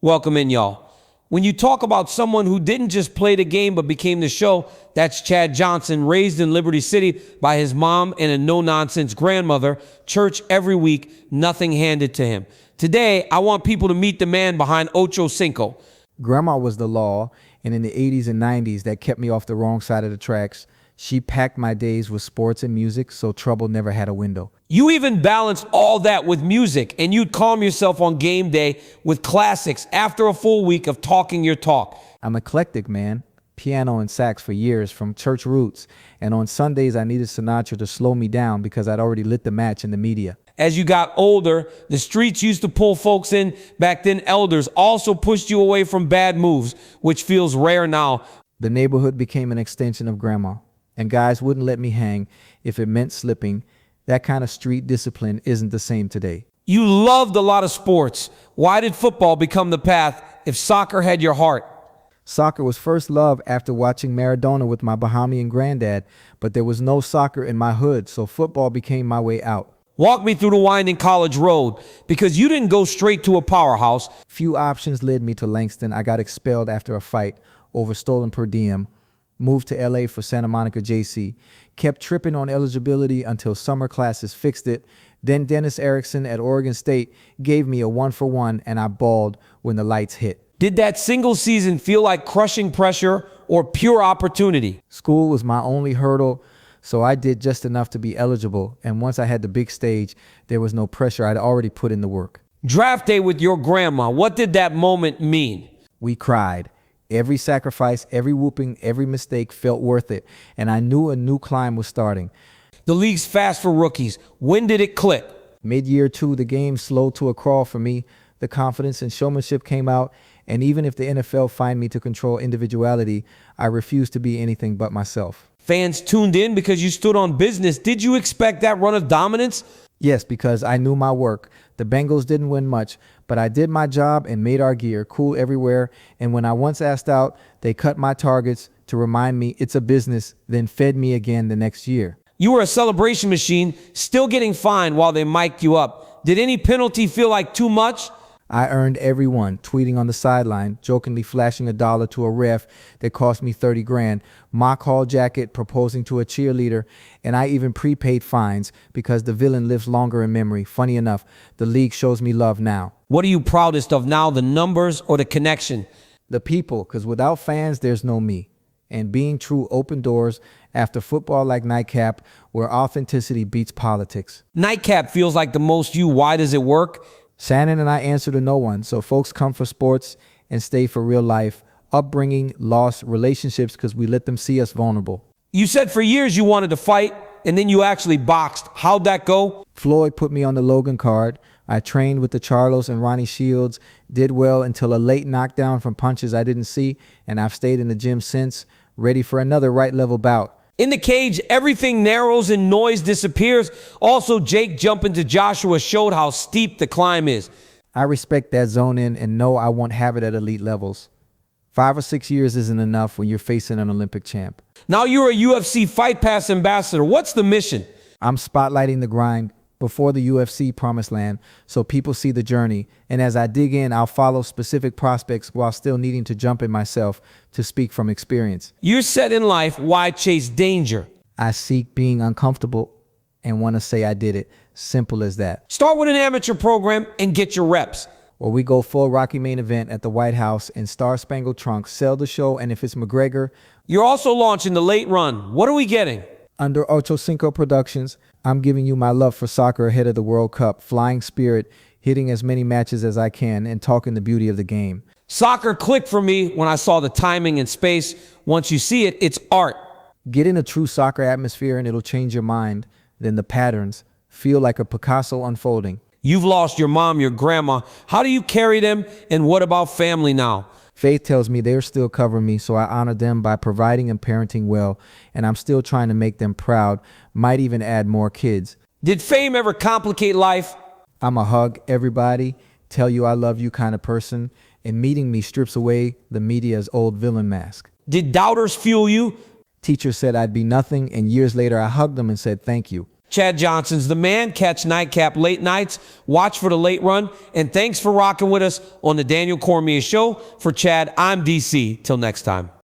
Welcome in, y'all. When you talk about someone who didn't just play the game but became the show, that's Chad Johnson, raised in Liberty City by his mom and a no-nonsense grandmother, church every week, nothing handed to him. Today, I want people to meet the man behind Ocho Cinco. Grandma was the law, and in the 80s and 90s, that kept me off the wrong side of the tracks. She packed my days with sports and music, so trouble never had a window. You even balanced all that with music, and you'd calm yourself on game day with classics after a full week of talking your talk. I'm eclectic, man. Piano and sax for years, from church roots. And on Sundays, I needed Sinatra to slow me down because I'd already lit the match in the media. As you got older, the streets used to pull folks in. Back then, elders also pushed you away from bad moves, which feels rare now. The neighborhood became an extension of grandma, and guys wouldn't let me hang if it meant slipping. That kind of street discipline isn't the same today. You loved a lot of sports. Why did football become the path if soccer had your heart? Soccer was first love after watching Maradona with my Bahamian granddad, but there was no soccer in my hood, so football became my way out. Walk me through the winding college road, because you didn't go straight to a powerhouse. Few options led me to Langston. I got expelled after a fight over stolen per diem. Moved to LA for Santa Monica JC. Kept tripping on eligibility until summer classes fixed it. Then Dennis Erickson at Oregon State gave me a 1-for-1, and I bawled when the lights hit. Did that single season feel like crushing pressure or pure opportunity? School was my only hurdle, so I did just enough to be eligible. And once I had the big stage, there was no pressure. I'd already put in the work. Draft day with your grandma, what did that moment mean? We cried. Every sacrifice, every whooping, every mistake felt worth it. And I knew a new climb was starting. The league's fast for rookies. When did it click? Mid-year 2, the game slowed to a crawl for me. The confidence and showmanship came out. And even if the NFL fined me to control individuality, I refused to be anything but myself. Fans tuned in because you stood on business. Did you expect that run of dominance? Yes, because I knew my work. The Bengals didn't win much, but I did my job and made our gear cool everywhere. And when I once asked out, they cut my targets to remind me it's a business, then fed me again the next year. You were a celebration machine, still getting fined while they mic'd you up. Did any penalty feel like too much? I earned every one, tweeting on the sideline, jokingly flashing $1 to a ref that cost me 30 grand, mock hall jacket, proposing to a cheerleader, and I even prepaid fines because the villain lives longer in memory. Funny enough, the league shows me love now. What are you proudest of now, the numbers or the connection? The people, because without fans, there's no me. And being true opened doors after football like Nightcap, where authenticity beats politics. Nightcap feels like the most you. Why does it work? Shannon and I answer to no one, so folks come for sports and stay for real life, upbringing, loss, relationships, because we let them see us vulnerable. You said for years you wanted to fight, and then you actually boxed. How'd that go? Floyd put me on the Logan card. I trained with the Charlos and Ronnie Shields, did well until a late knockdown from punches I didn't see, and I've stayed in the gym since, ready for another right-level bout. In the cage, everything narrows and noise disappears. Also, Jake jumping to Joshua showed how steep the climb is. I respect that zone in and know I won't have it at elite levels. 5 or 6 years isn't enough when you're facing an Olympic champ. Now you're a UFC Fight Pass ambassador. What's the mission? I'm spotlighting the grind before the UFC promised land so people see the journey. And as I dig in, I'll follow specific prospects while still needing to jump in myself to speak from experience. You're set in life. Why chase danger? I seek being uncomfortable and want to say I did it. Simple as that. Start with an amateur program and get your reps. Or we go full Rocky main event at the White House in Star-Spangled Trunks, sell the show, and if it's McGregor. You're also launching the late run. What are we getting? Under Ocho Cinco Productions, I'm giving you my love for soccer ahead of the World Cup, flying spirit, hitting as many matches as I can, and talking the beauty of the game. Soccer clicked for me when I saw the timing and space. Once you see it, it's art. Get in a true soccer atmosphere and it'll change your mind. Then the patterns feel like a Picasso unfolding. You've lost your mom, your grandma. How do you carry them? And what about family now? Faith tells me they're still covering me, so I honor them by providing and parenting well, and I'm still trying to make them proud, might even add more kids. Did fame ever complicate life? I'm a hug everybody, tell you I love you kind of person, and meeting me strips away the media's old villain mask. Did doubters fuel you? Teacher said I'd be nothing, and years later I hugged them and said thank you. Chad Johnson's the man. Catch Nightcap late nights. Watch for the late run. And thanks for rocking with us on the Daniel Cormier Show. For Chad, I'm DC. Till next time.